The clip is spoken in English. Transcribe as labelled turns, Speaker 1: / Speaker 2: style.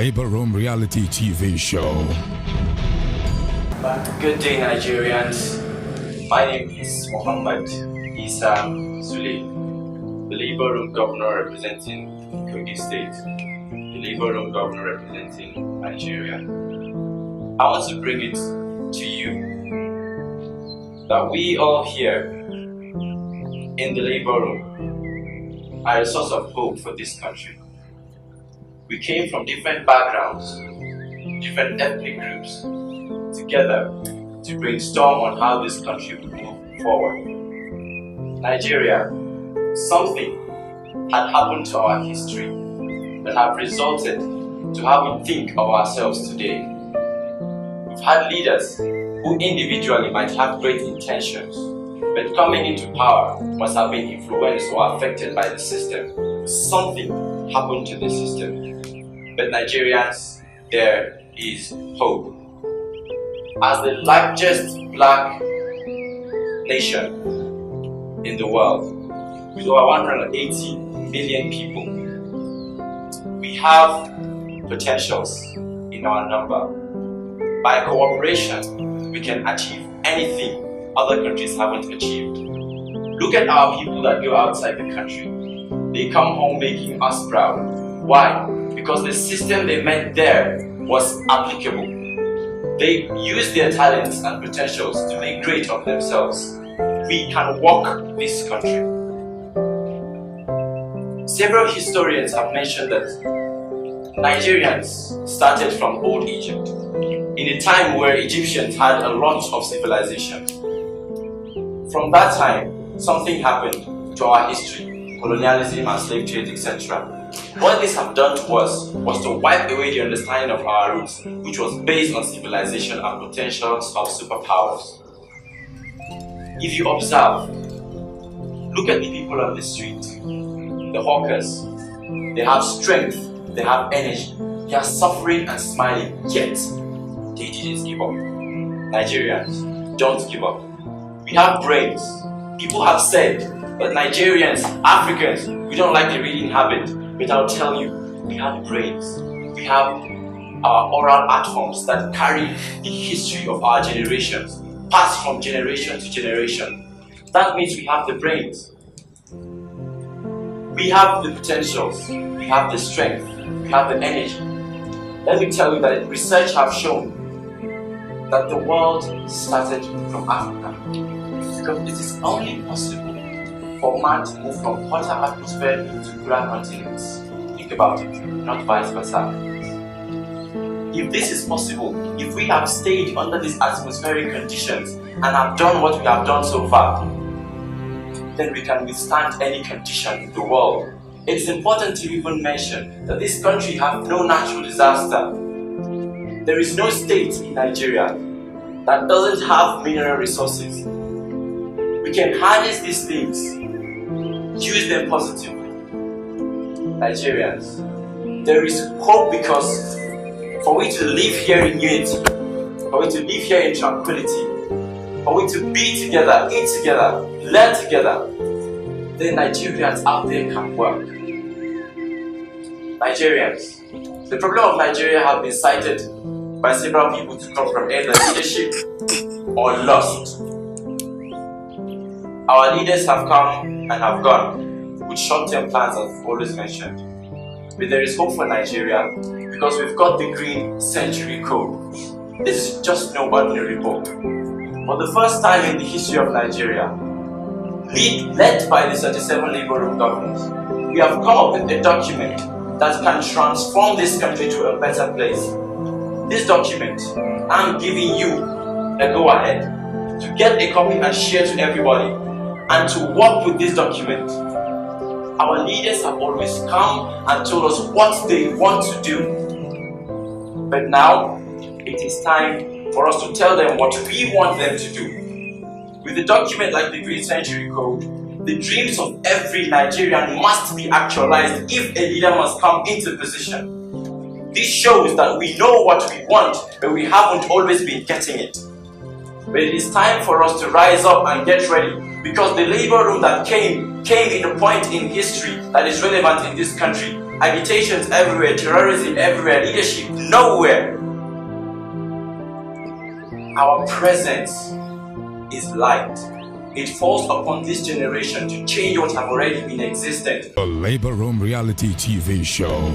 Speaker 1: Labor Room reality TV show.
Speaker 2: Good day, Nigerians. My name is Muhammad Isa Sule, the Labor Room Governor representing KOGI State, the Labor Room Governor representing Nigeria. I want to bring it to you that we all here in the Labor Room are a source of hope for this country. We came from different backgrounds, different ethnic groups, together to brainstorm on how this country would move forward. Nigeria, something had happened to our history that have resulted to how we think of ourselves today. We've had leaders who individually might have great intentions, but coming into power must have been influenced or affected by the system. Something happened to the system. But Nigerians, there is hope. As the largest black nation in the world, with over 180 million people, we have potentials in our number. By cooperation, we can achieve anything other countries haven't achieved. Look at our people that go outside the country. They come home making us proud. Why? Because the system they met there was applicable. They use their talents and potentials to make great of themselves. We can walk this country. Several historians have mentioned that Nigerians started from old Egypt, in a time where Egyptians had a lot of civilization. From that time, something happened to our history, colonialism and slave trade, etc. What this have done to us was to wipe away the understanding of our roots, which was based on civilization and potentials of superpowers. If you observe, look at the people on the street, the hawkers. They have strength, they have energy, they are suffering and smiling, yet they didn't give up. Nigerians, don't give up. We have brains. People have said that Nigerians, Africans, we don't like the reading habit. But I'll tell you, we have brains. We have our oral art forms that carry the history of our generations, passed from generation to generation. That means we have the brains. We have the potentials. We have the strength. We have the energy. Let me tell you that research have shown that the world started from Africa. Because it is only possible for man to move from hotter atmosphere to cooler continents. Think about it, not vice versa. If this is possible, if we have stayed under these atmospheric conditions and have done what we have done so far, then we can withstand any condition in the world. It is important to even mention that this country has no natural disaster. There is no state in Nigeria that doesn't have mineral resources. We can harness these things, use them positively. Nigerians, there is hope because for we to live here in unity, for we to live here in tranquility, for we to be together, eat together, learn together, then Nigerians out there can work. Nigerians, the problem of Nigeria has been cited by several people to come from either leadership or lust. Our leaders have come and have gone with short-term plans, as we've always mentioned. But there is hope for Nigeria because we've got the Green Century Code. This is just no ordinary book. For the first time in the history of Nigeria, led by the 37 Labor Room governors, we have come up with a document that can transform this country to a better place. This document, I'm giving you a go-ahead to get a copy and share to everybody, and to work with this document. Our leaders have always come and told us what they want to do. But now, it is time for us to tell them what we want them to do. With a document like the Green Century Code, the dreams of every Nigerian must be actualized if a leader must come into position. This shows that we know what we want, but we haven't always been getting it. But it is time for us to rise up and get ready, because the labor room that came in a point in history that is relevant in this country. agitations everywhere, terrorism everywhere, leadership nowhere. Our presence is light. It falls upon this generation to change what have already been existent.
Speaker 1: The Labor Room Reality TV Show.